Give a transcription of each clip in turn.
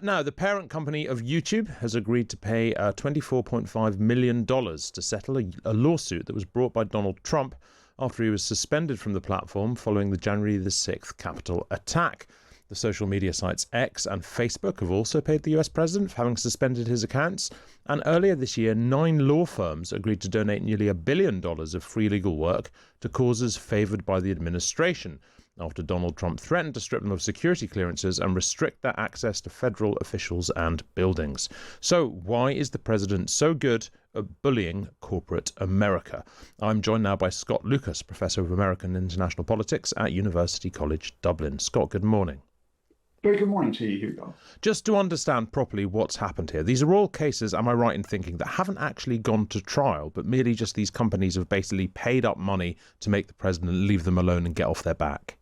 Now, the parent company of YouTube has agreed to pay $24.5 million to settle a lawsuit that was brought by Donald Trump after he was suspended from the platform following the January the 6th Capitol attack. The social media sites X and Facebook have also paid the US president for having suspended his accounts. And earlier this year, 9 law firms agreed to donate nearly $1 billion of free legal work to causes favoured by the administration, after Donald Trump threatened to strip them of security clearances and restrict their access to federal officials and buildings. So why is the president so good at bullying corporate America? I'm joined now by Scott Lucas, Professor of American and International Politics at University College Dublin. Scott, good morning. Very good morning to you, Hugo. Just to understand properly what's happened here, these are all cases, am I right in thinking, that haven't actually gone to trial, but merely just these companies have basically paid up money to make the president leave them alone and get off their back?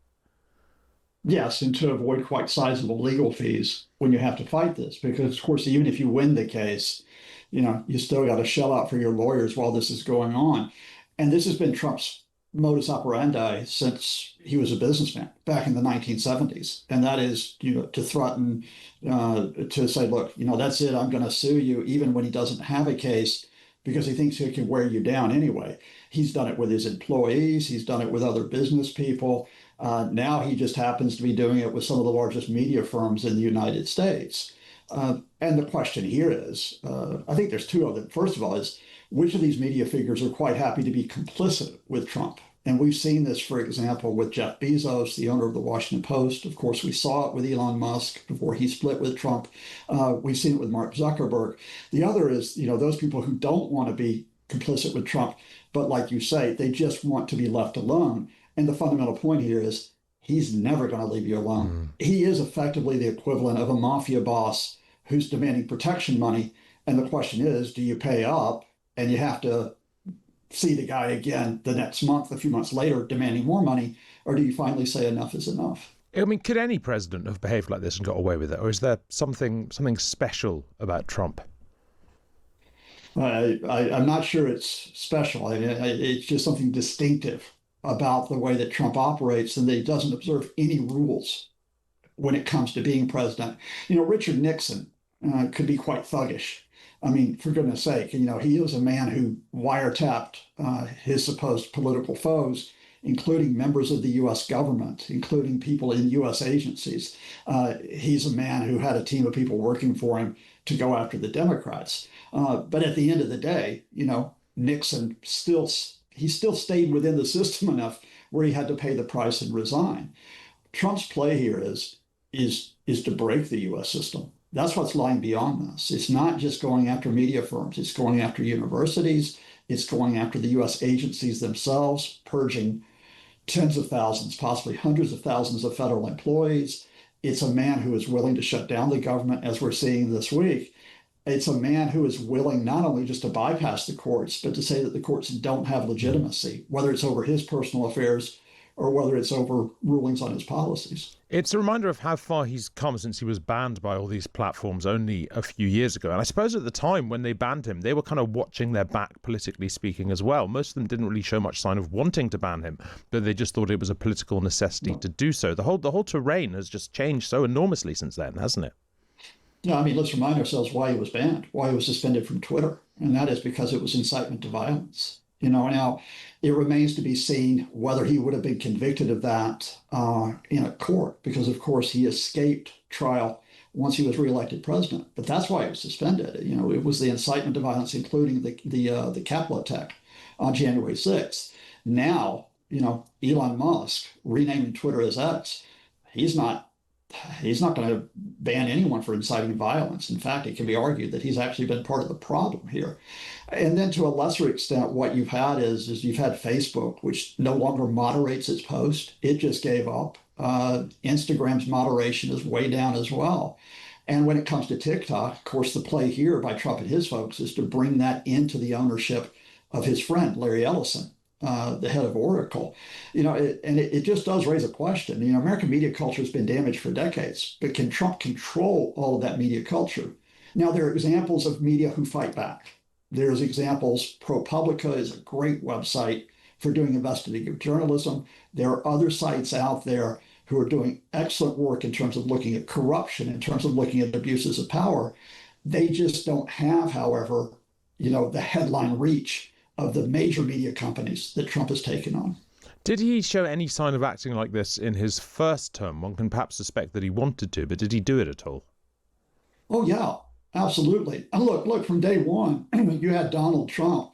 Yes, and to avoid quite sizable legal fees when you have to fight this, because, of course, even if you win the case, you still got to shell out for your lawyers while this is going on. And this has been Trump's modus operandi since he was a businessman back in the 1970s. And that is, to threaten, to say, look, that's it, I'm going to sue you, even when he doesn't have a case, because he thinks he can wear you down anyway. He's done it with his employees. He's done it with other business people. Now he just happens to be doing it with some of the largest media firms in the United States. And the question here is, I think there's two of them. First of all, is which of these media figures are quite happy to be complicit with Trump? And we've seen this, for example, with Jeff Bezos, the owner of the Washington Post. Of course, we saw it with Elon Musk before he split with Trump. We've seen it with Mark Zuckerberg. The other is, those people who don't want to be complicit with Trump, but like you say, they just want to be left alone. And the fundamental point here is he's never going to leave you alone. He is effectively the equivalent of a mafia boss who's demanding protection money. And the question is, do you pay up and you have to see the guy again the next month, a few months later, demanding more money, or do you finally say enough is enough? I mean, could any president have behaved like this and got away with it? Or is there something special about Trump? I'm not sure it's special. It's just something distinctive about the way that Trump operates, and that he doesn't observe any rules when it comes to being president. Richard Nixon could be quite thuggish. I mean, for goodness sake, he was a man who wiretapped his supposed political foes, including members of the U.S. government, including people in U.S. agencies. He's a man who had a team of people working for him to go after the Democrats. But at the end of the day, Nixon still stayed within the system enough where he had to pay the price and resign. Trump's play here is to break the U.S. system. That's what's lying beyond this. It's not just going after media firms. It's going after universities. It's going after the U.S. agencies themselves, purging tens of thousands, possibly hundreds of thousands of federal employees. It's a man who is willing to shut down the government, as we're seeing this week. It's a man who is willing not only just to bypass the courts, but to say that the courts don't have legitimacy, whether it's over his personal affairs or whether it's over rulings on his policies. It's a reminder of how far he's come since he was banned by all these platforms only a few years ago. And I suppose at the time when they banned him, they were kind of watching their back, politically speaking, as well. Most of them didn't really show much sign of wanting to ban him, but they just thought it was a political necessity to do so. The whole terrain has just changed so enormously since then, hasn't it? Yeah, I mean, let's remind ourselves why he was banned, why he was suspended from Twitter. And that is because it was incitement to violence. Now it remains to be seen whether he would have been convicted of that in a court, because, of course, he escaped trial once he was reelected president. But that's why he was suspended. It was the incitement to violence, including the Capitol attack on January 6th. Now, Elon Musk renaming Twitter as X, he's not going to ban anyone for inciting violence. In fact, it can be argued that he's actually been part of the problem here. And then to a lesser extent, what you've had is you've had Facebook, which no longer moderates its post. It just gave up. Instagram's moderation is way down as well. And when it comes to TikTok, of course, the play here by Trump and his folks is to bring that into the ownership of his friend, Larry Ellison, the head of Oracle. It just does raise a question. American media culture has been damaged for decades, but can Trump control all of that media culture? Now, there are examples of media who fight back. There's examples. ProPublica is a great website for doing investigative journalism. There are other sites out there who are doing excellent work in terms of looking at corruption, in terms of looking at abuses of power. They just don't have, however, the headline reach of the major media companies that Trump has taken on. Did he show any sign of acting like this in his first term? One can perhaps suspect that he wanted to, but did he do it at all? Oh, yeah, absolutely. And look, from day one, you had Donald Trump,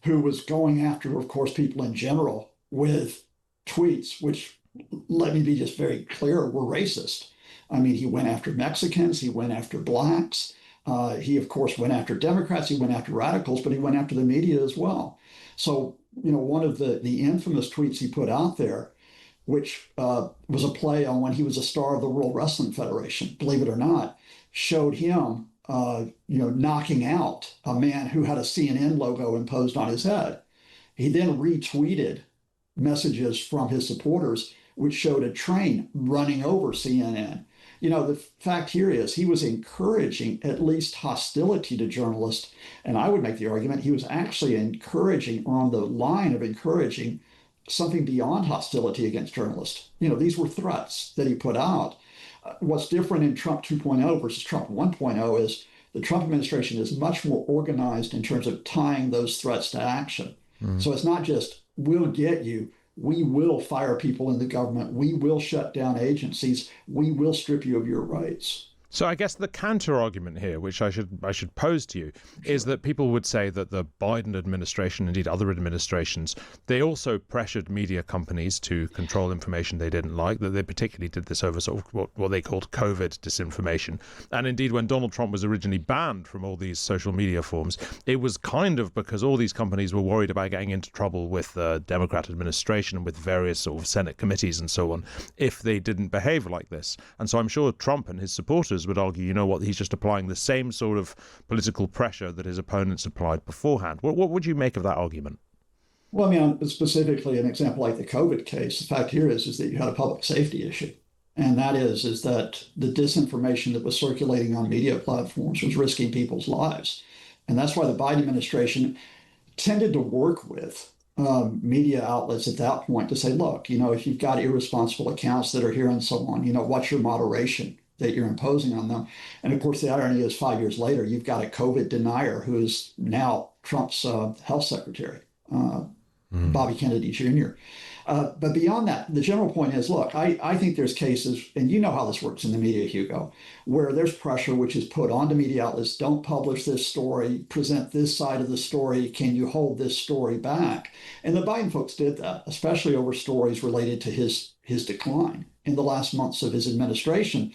who was going after, of course, people in general with tweets, which, let me be just very clear, were racist. I mean, he went after Mexicans, he went after blacks, he, of course, went after Democrats, he went after radicals, but he went after the media as well. So, one of the infamous tweets he put out there, which was a play on when he was a star of the World Wrestling Federation, believe it or not, showed him, knocking out a man who had a CNN logo imposed on his head. He then retweeted messages from his supporters, which showed a train running over CNN. The fact here is he was encouraging at least hostility to journalists. And I would make the argument he was actually encouraging, or on the line of encouraging, something beyond hostility against journalists. These were threats that he put out. What's different in Trump 2.0 versus Trump 1.0 is the Trump administration is much more organized in terms of tying those threats to action. So it's not just, we'll get you, we will fire people in the government, we will shut down agencies, we will strip you of your rights. So I guess the counter argument here, which I should pose to you, is that people would say that the Biden administration, indeed other administrations, they also pressured media companies to control information they didn't like, that they particularly did this over sort of what they called COVID disinformation. And indeed, when Donald Trump was originally banned from all these social media forms, it was kind of because all these companies were worried about getting into trouble with the Democrat administration and with various sort of Senate committees and so on if they didn't behave like this. And so I'm sure Trump and his supporters would argue, he's just applying the same sort of political pressure that his opponents applied beforehand. What would you make of that argument? Well, I mean, specifically an example like the COVID case, the fact here is that you had a public safety issue. And that is that the disinformation that was circulating on media platforms was risking people's lives. And that's why the Biden administration tended to work with media outlets at that point to say, look, if you've got irresponsible accounts that are here and so on, what's your moderation that you're imposing on them? And of course, the irony is 5 years later, you've got a COVID denier who is now Trump's health secretary, Bobby Kennedy Jr. But beyond that, the general point is, look, I think there's cases, and you know how this works in the media, Hugo, where there's pressure which is put onto media outlets, don't publish this story, present this side of the story, can you hold this story back? And the Biden folks did that, especially over stories related to his decline in the last months of his administration.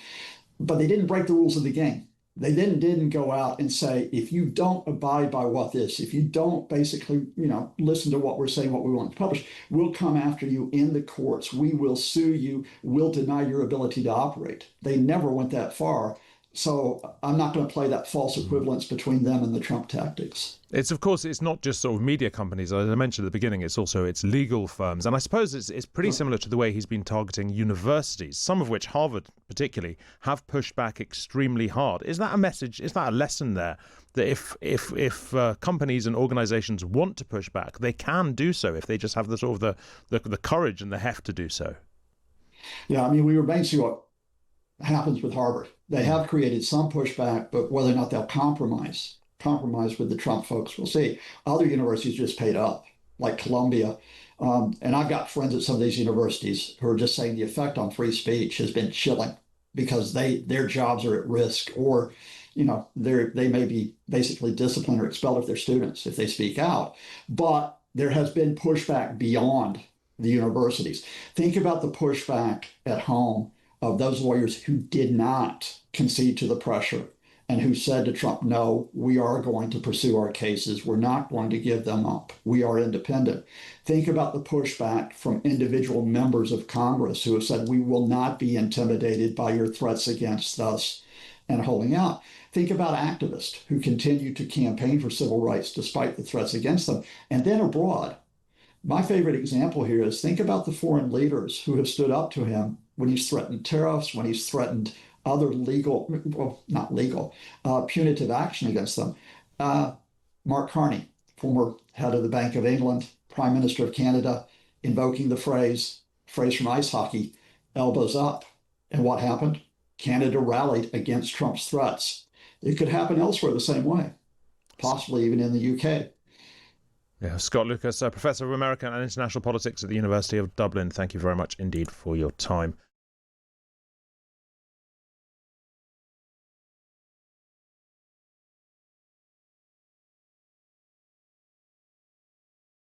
But they didn't break the rules of the game. They didn't go out and say, if you don't abide by if you don't basically, listen to what we're saying, what we want to publish, we'll come after you in the courts. We will sue you. We'll deny your ability to operate. They never went that far. So I'm not going to play that false equivalence between them and the Trump tactics. It's not just sort of media companies. As I mentioned at the beginning, it's legal firms. And I suppose it's pretty similar to the way he's been targeting universities, some of which, Harvard particularly, have pushed back extremely hard. Is that a message? Is that a lesson there? That if companies and organizations want to push back, they can do so if they just have the sort of the courage and the heft to do so. Yeah, I mean, we remain to see what happens with Harvard. They have created some pushback, but whether or not they'll compromise with the Trump folks, we'll see. Other universities just paid up, like Columbia. And I've got friends at some of these universities who are just saying the effect on free speech has been chilling because their jobs are at risk, or they may be basically disciplined or expelled if they're students if they speak out. But there has been pushback beyond the universities. Think about the pushback at home of those lawyers who did not concede to the pressure and who said to Trump, no, we are going to pursue our cases. We're not going to give them up. We are independent. Think about the pushback from individual members of Congress who have said, we will not be intimidated by your threats against us and holding out. Think about activists who continue to campaign for civil rights despite the threats against them. And then abroad, my favorite example here is think about the foreign leaders who have stood up to him when he's threatened tariffs, when he's threatened other punitive action against them. Mark Carney, former head of the Bank of England, Prime Minister of Canada, invoking the phrase from ice hockey, elbows up. And what happened? Canada rallied against Trump's threats. It could happen elsewhere the same way, possibly even in the UK. Yeah, Scott Lucas, Professor of American and International Politics at the University of Dublin. Thank you very much indeed for your time.